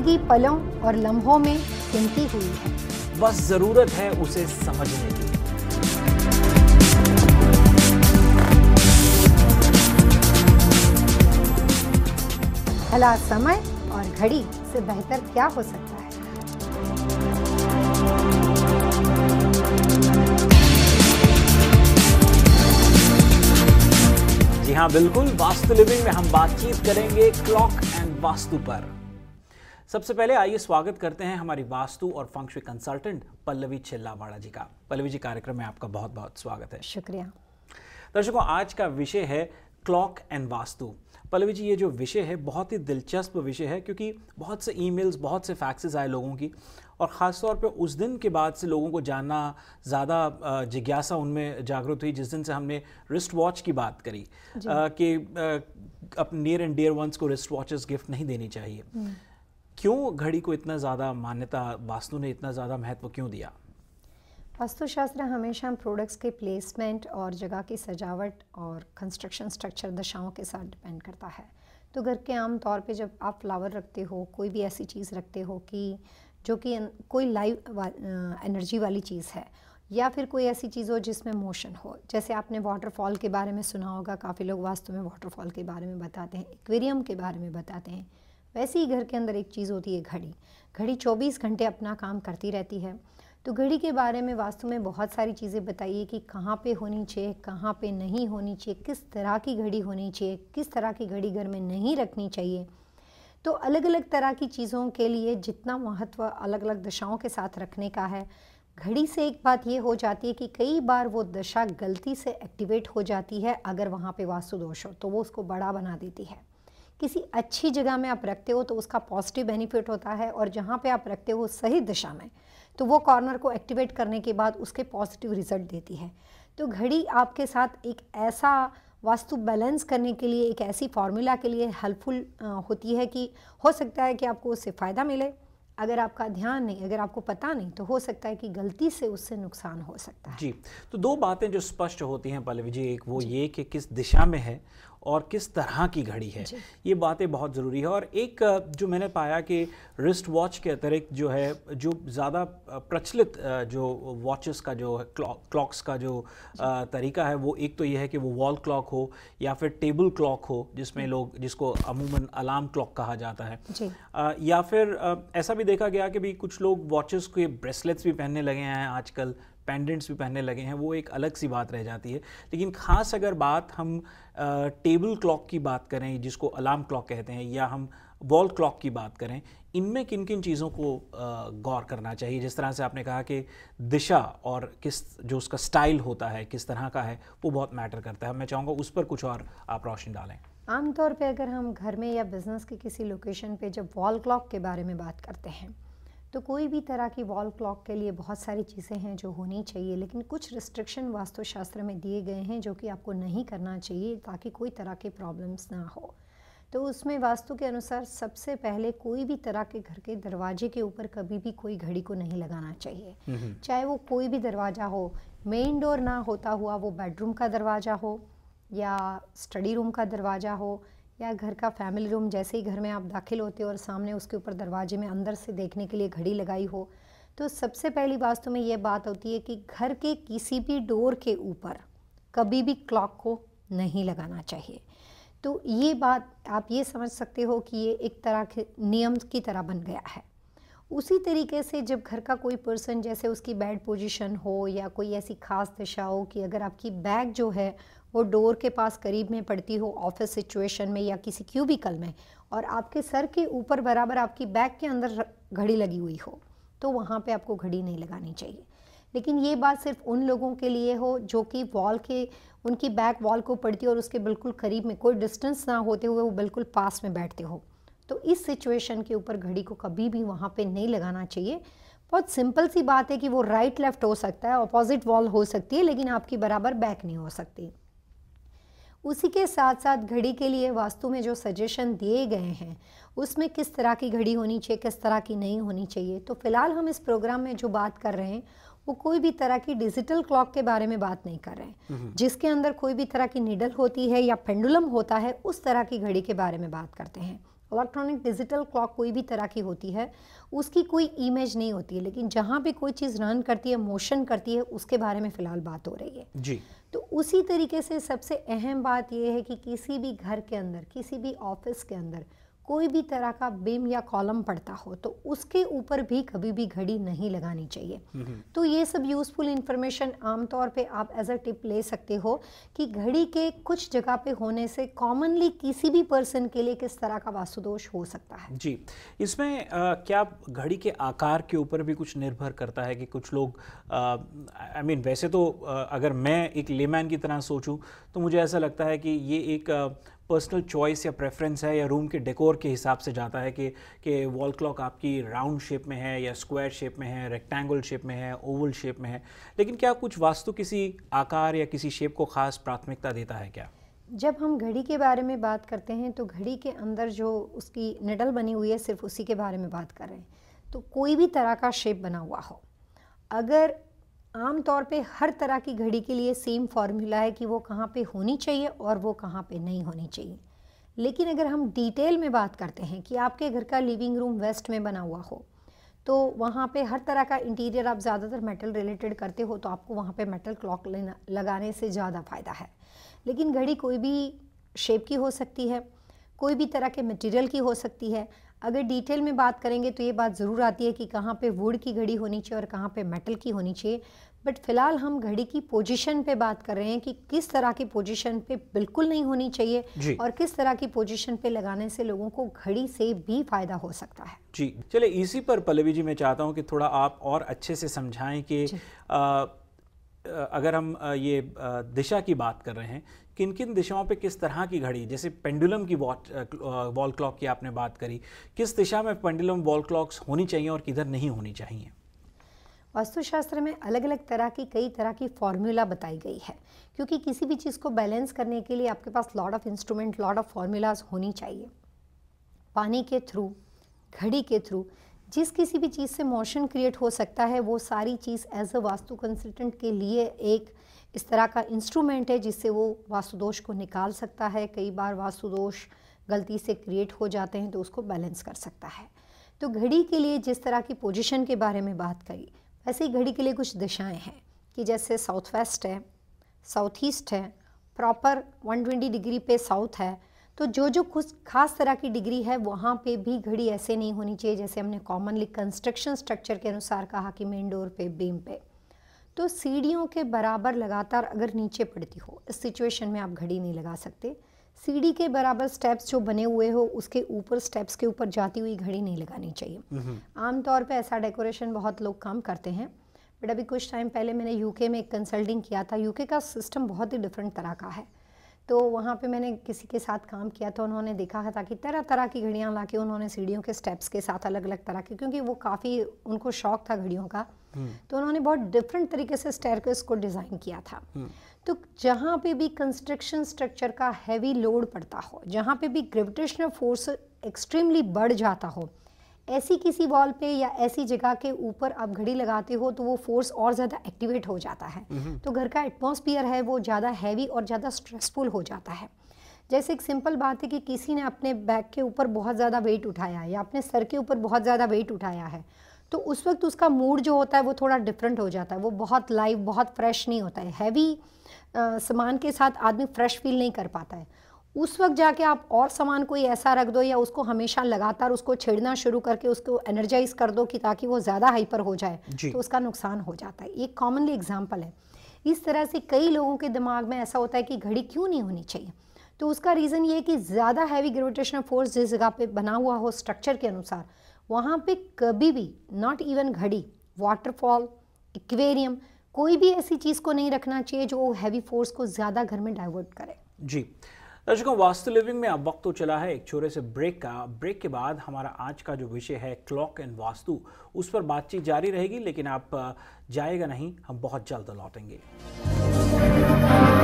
जिंदगी पलों और लम्हों में गिनती हुई है, बस जरूरत है उसे समझने की। भला समय और घड़ी से बेहतर क्या हो सकता है। जी हाँ बिल्कुल, वास्तु लिविंग में हम बातचीत करेंगे क्लॉक एंड वास्तु पर। सबसे पहले आइए स्वागत करते हैं हमारी वास्तु और फंग शुई कंसल्टेंट पल्लवी चिल्लावाड़ा जी का। पल्लवी जी, कार्यक्रम में आपका बहुत बहुत स्वागत है। शुक्रिया। दर्शकों, आज का विषय है क्लॉक एंड वास्तु। पल्लवी जी, ये जो विषय है बहुत ही दिलचस्प विषय है, क्योंकि बहुत से ईमेल्स, बहुत से फैक्सेस आए लोगों की, और ख़ास तौर पे उस दिन के बाद से लोगों को जानना ज़्यादा जिज्ञासा उनमें जागृत हुई जिस दिन से हमने रिस्ट वॉच की बात करी कि अपने नियर एंड डियर वंस को रिस्ट वॉचेस गिफ्ट नहीं देनी चाहिए। क्यों घड़ी को इतना ज़्यादा मान्यता, वास्तु ने इतना ज़्यादा महत्व क्यों दिया? वास्तुशास्त्र हमेशा प्रोडक्ट्स के प्लेसमेंट और जगह की सजावट और कंस्ट्रक्शन स्ट्रक्चर दशाओं के साथ डिपेंड करता है। तो घर के आम तौर पे जब आप फ्लावर रखते हो, कोई भी ऐसी चीज़ रखते हो कि जो कि कोई लाइव एनर्जी वाली चीज़ है, या फिर कोई ऐसी चीज़ हो जिसमें मोशन हो, जैसे आपने वाटरफॉल के बारे में सुना होगा, काफ़ी लोग वास्तु में वाटरफॉल के बारे में बताते हैं, एक्वेरियम के बारे में बताते हैं। वैसे ही घर के अंदर एक चीज़ होती है घड़ी। घड़ी 24 घंटे अपना काम करती रहती है। तो घड़ी के बारे में वास्तु में बहुत सारी चीज़ें बताइए कि कहाँ पे होनी चाहिए, कहाँ पे नहीं होनी चाहिए, किस तरह की घड़ी होनी चाहिए, किस तरह की घड़ी घर में नहीं रखनी चाहिए। तो अलग अलग तरह की चीज़ों के लिए जितना महत्व अलग अलग दशाओं के साथ रखने का है, घड़ी से एक बात ये हो जाती है कि कई बार वो दशा गलती से एक्टिवेट हो जाती है। अगर वहाँ पे वास्तु दोष हो तो वो उसको बड़ा बना देती है। किसी अच्छी जगह में आप रखते हो तो उसका पॉजिटिव बेनिफिट होता है, और जहाँ पे आप रखते हो सही दिशा में तो वो कॉर्नर को एक्टिवेट करने के बाद उसके पॉजिटिव रिजल्ट देती है। तो घड़ी आपके साथ एक ऐसा वास्तु बैलेंस करने के लिए, एक ऐसी फार्मूला के लिए हेल्पफुल होती है कि हो सकता है कि आपको उससे फ़ायदा मिले। अगर आपका ध्यान नहीं, अगर आपको पता नहीं, तो हो सकता है कि गलती से उससे नुकसान हो सकता है। जी, तो दो बातें जो स्पष्ट होती हैं पल्लवी जी, एक वो ये कि किस दिशा में है और किस तरह की घड़ी है, ये बातें बहुत ज़रूरी है। और एक जो मैंने पाया कि रिस्ट वॉच के अतिरिक्त जो है, जो ज़्यादा प्रचलित जो वॉचेस का जो क्लॉक्स का जो तरीका है, वो एक तो ये है कि वो वॉल क्लॉक हो या फिर टेबल क्लॉक हो, जिसमें लोग, जिसको अमूमन अलार्म क्लॉक कहा जाता है, या फिर ऐसा भी देखा गया कि भी कुछ लोग वॉचेस के ब्रेसलेट्स भी पहनने लगे हैं आजकल, पेंडेंट्स भी पहनने लगे हैं। वो एक अलग सी बात रह जाती है। लेकिन ख़ास अगर बात हम टेबल क्लॉक की बात करें, जिसको अलार्म क्लॉक कहते हैं, या हम वॉल क्लॉक की बात करें, इनमें किन किन चीज़ों को गौर करना चाहिए? जिस तरह से आपने कहा कि दिशा और किस जो उसका स्टाइल होता है, किस तरह का है, वो बहुत मैटर करता है। मैं चाहूँगा उस पर कुछ और आप रोशनी डालें। आमतौर पे अगर हम घर में या बिज़नेस की किसी लोकेशन पे जब वॉल क्लॉक के बारे में बात करते हैं, तो कोई भी तरह की वॉल क्लॉक के लिए बहुत सारी चीज़ें हैं जो होनी चाहिए, लेकिन कुछ रिस्ट्रिक्शन वास्तुशास्त्र में दिए गए हैं जो कि आपको नहीं करना चाहिए ताकि कोई तरह के प्रॉब्लम्स ना हो। तो उसमें वास्तु के अनुसार सबसे पहले कोई भी तरह के घर के दरवाजे के ऊपर कभी भी कोई घड़ी को नहीं लगाना चाहिए। चाहे वो कोई भी दरवाज़ा हो, मेन डोर ना होता हुआ वो बेडरूम का दरवाज़ा हो, या स्टडी रूम का दरवाज़ा हो, या घर का फैमिली रूम, जैसे ही घर में आप दाखिल होते हो और सामने उसके ऊपर दरवाजे में अंदर से देखने के लिए घड़ी लगाई हो, तो सबसे पहली वास्तु में ये बात होती है कि घर के किसी भी डोर के ऊपर कभी भी क्लॉक को नहीं लगाना चाहिए। तो ये बात आप ये समझ सकते हो कि ये एक तरह के नियम की तरह बन गया है। उसी तरीके से जब घर का कोई पर्सन, जैसे उसकी बेड पोजीशन हो या कोई ऐसी खास दिशा हो कि अगर आपकी बैग जो है वो डोर के पास करीब में पड़ती हो, ऑफिस सिचुएशन में या किसी क्यूबिकल में, और आपके सर के ऊपर बराबर आपकी बैग के अंदर घड़ी लगी हुई हो, तो वहाँ पे आपको घड़ी नहीं लगानी चाहिए। लेकिन ये बात सिर्फ उन लोगों के लिए हो जो कि वॉल के, उनकी बैक वॉल को पड़ती हो और उसके बिल्कुल करीब में, कोई डिस्टेंस ना होते हुए वो बिल्कुल पास में बैठते हो, तो इस सिचुएशन के ऊपर घड़ी को कभी भी वहाँ पे नहीं लगाना चाहिए। बहुत सिंपल सी बात है कि वो राइट लेफ्ट हो सकता है, अपोजिट वॉल हो सकती है, लेकिन आपकी बराबर बैक नहीं हो सकती। उसी के साथ साथ घड़ी के लिए वास्तु में जो सजेशन दिए गए हैं उसमें किस तरह की घड़ी होनी चाहिए, किस तरह की नहीं होनी चाहिए। तो फिलहाल हम इस प्रोग्राम में जो बात कर रहे हैं वो कोई भी तरह की डिजिटल क्लॉक के बारे में बात नहीं कर रहे हैं, जिसके अंदर कोई भी तरह की नीडल होती है या पेंडुलम होता है, उस तरह की घड़ी के बारे में बात करते हैं। इलेक्ट्रॉनिक डिजिटल क्लॉक कोई भी तरह की होती है, उसकी कोई इमेज नहीं होती है, लेकिन जहाँ पे कोई चीज़ रन करती है, मोशन करती है, उसके बारे में फ़िलहाल बात हो रही है जी। तो उसी तरीके से सबसे अहम बात यह है कि किसी भी घर के अंदर, किसी भी ऑफिस के अंदर कोई भी तरह का बीम या कॉलम पड़ता हो तो उसके ऊपर भी कभी भी घड़ी नहीं लगानी चाहिए। तो ये सब यूज़फुल इन्फॉर्मेशन आमतौर पे आप एज अ टिप ले सकते हो कि घड़ी के कुछ जगह पे होने से कॉमनली किसी भी पर्सन के लिए किस तरह का वास्तु दोष हो सकता है। जी, इसमें क्या घड़ी के आकार के ऊपर भी कुछ निर्भर करता है कि कुछ लोग आई मीन वैसे तो अगर मैं एक लेमैन की तरह सोचूं तो मुझे ऐसा लगता है कि ये एक पर्सनल चॉइस या प्रेफरेंस है या रूम के डेकोर के हिसाब से जाता है कि वॉल क्लॉक आपकी राउंड शेप में है या स्क्वायर शेप में है, रेक्टेंगल शेप में है, ओवल शेप में है, लेकिन क्या कुछ वास्तु किसी आकार या किसी शेप को खास प्राथमिकता देता है क्या? जब हम घड़ी के बारे में बात करते हैं तो घड़ी के अंदर जो उसकी निडल बनी हुई है सिर्फ उसी के बारे में बात कर रहे हैं। तो कोई भी तरह का शेप बना हुआ हो, अगर आम तौर पे हर तरह की घड़ी के लिए सेम फार्मूला है कि वो कहाँ पे होनी चाहिए और वो कहाँ पे नहीं होनी चाहिए, लेकिन अगर हम डिटेल में बात करते हैं कि आपके घर का लिविंग रूम वेस्ट में बना हुआ हो तो वहाँ पे हर तरह का इंटीरियर आप ज़्यादातर मेटल रिलेटेड करते हो तो आपको वहाँ पे मेटल क्लॉक लगाने से ज़्यादा फ़ायदा है। लेकिन घड़ी कोई भी शेप की हो सकती है, कोई भी तरह के मटेरियल की हो सकती है। अगर डिटेल में बात करेंगे तो ये बात ज़रूर आती है कि कहाँ पे वुड की घड़ी होनी चाहिए और कहाँ पे मेटल की होनी चाहिए, बट फ़िलहाल हम घड़ी की पोजीशन पे बात कर रहे हैं कि किस तरह की पोजीशन पे बिल्कुल नहीं होनी चाहिए और किस तरह की पोजीशन पे लगाने से लोगों को घड़ी से भी फ़ायदा हो सकता है। जी, चले इसी पर पल्लवी जी मैं चाहता हूँ कि थोड़ा आप और अच्छे से समझाएं कि अगर हम ये दिशा की बात कर रहे हैं, किन किन दिशाओं पे किस तरह की घड़ी, जैसे पेंडुलम की वॉल क्लॉक की आपने बात करी, किस दिशा में पेंडुलम वॉल क्लॉक्स होनी चाहिए और किधर नहीं होनी चाहिए? वास्तुशास्त्र में अलग अलग तरह की कई तरह की फॉर्मूला बताई गई है, क्योंकि किसी भी चीज़ को बैलेंस करने के लिए आपके पास lot of instrument, lot of formulas होनी चाहिए। पानी के थ्रू, घड़ी के थ्रू जिस किसी भी चीज़ से मोशन क्रिएट हो सकता है, वो सारी चीज़ एज अ वास्तु कंसल्टेंट के लिए एक इस तरह का इंस्ट्रूमेंट है जिससे वो वास्तु दोष को निकाल सकता है। कई बार वास्तु दोष गलती से क्रिएट हो जाते हैं तो उसको बैलेंस कर सकता है। तो घड़ी के लिए जिस तरह की पोजीशन के बारे में बात करी, वैसे ही घड़ी के लिए कुछ दिशाएं हैं कि जैसे साउथ वेस्ट है, साउथ ईस्ट है, प्रॉपर 120 डिग्री पे साउथ है, तो जो कुछ खास तरह की डिग्री है वहाँ पे भी घड़ी ऐसे नहीं होनी चाहिए जैसे हमने कॉमनली कंस्ट्रक्शन स्ट्रक्चर के अनुसार कहा कि मेन डोर पे, बीम पे। तो सीढ़ियों के बराबर लगातार अगर नीचे पड़ती हो, इस सिचुएशन में आप घड़ी नहीं लगा सकते। सीढ़ी के बराबर स्टेप्स जो बने हुए हो उसके ऊपर, स्टेप्स के ऊपर जाती हुई घड़ी नहीं लगानी चाहिए। आमतौर पे ऐसा डेकोरेशन बहुत लोग कम करते हैं, बट अभी कुछ टाइम पहले मैंने यूके में एक कंसल्टिंग किया था। यूके का सिस्टम बहुत ही डिफरेंट तरह का है, तो वहाँ पे मैंने किसी के साथ काम किया था। उन्होंने देखा था कि तरह तरह की घड़ियाँ लाके उन्होंने सीढ़ियों के स्टेप्स के साथ अलग अलग तरह की, क्योंकि वो काफ़ी उनको शौक था घड़ियों का, तो उन्होंने बहुत डिफरेंट तरीके से स्टेयरकेस को डिज़ाइन किया था। तो जहाँ पे भी कंस्ट्रक्शन स्ट्रक्चर का हैवी लोड पड़ता हो, जहाँ पे भी ग्रेविटेशनल फोर्स एक्सट्रीमली बढ़ जाता हो, ऐसी किसी वॉल पे या ऐसी जगह के ऊपर आप घड़ी लगाते हो तो वो फोर्स और ज़्यादा एक्टिवेट हो जाता है। तो घर का एटमॉस्फेयर है वो ज़्यादा हैवी और ज़्यादा स्ट्रेसफुल हो जाता है। जैसे एक सिंपल बात है कि किसी ने अपने बैक के ऊपर बहुत ज़्यादा वेट उठाया है या अपने सर के ऊपर बहुत ज़्यादा वेट उठाया है, तो उस वक्त उसका मूड जो होता है वो थोड़ा डिफरेंट हो जाता है। वो बहुत लाइव, बहुत फ्रेश नहीं होता है। हैवी सामान के साथ आदमी फ्रेश फील नहीं कर पाता है। उस वक्त जाके आप और सामान कोई ऐसा रख दो या उसको हमेशा लगातार उसको छेड़ना शुरू करके उसको एनर्जाइज कर दो कि ताकि वो ज़्यादा हाइपर हो जाए, तो उसका नुकसान हो जाता है। एक कॉमनली एग्जांपल है। इस तरह से कई लोगों के दिमाग में ऐसा होता है कि घड़ी क्यों नहीं होनी चाहिए, तो उसका रीज़न ये है कि ज़्यादा हैवी ग्रेविटेशनल फोर्स जिस जगह पे बना हुआ हो स्ट्रक्चर के अनुसार, वहाँ पे कभी भी नॉट इवन घड़ी, वाटरफॉल, एक्वेरियम, कोई भी ऐसी चीज़ को नहीं रखना चाहिए जो हैवी फोर्स को ज़्यादा घर में डाइवर्ट करे। जी दर्शकों, वास्तु लिविंग में अब वक्त तो चला है एक छोटे से ब्रेक का। ब्रेक के बाद हमारा आज का जो विषय है क्लॉक एंड वास्तु, उस पर बातचीत जारी रहेगी, लेकिन आप जाएगा नहीं, हम बहुत जल्द लौटेंगे।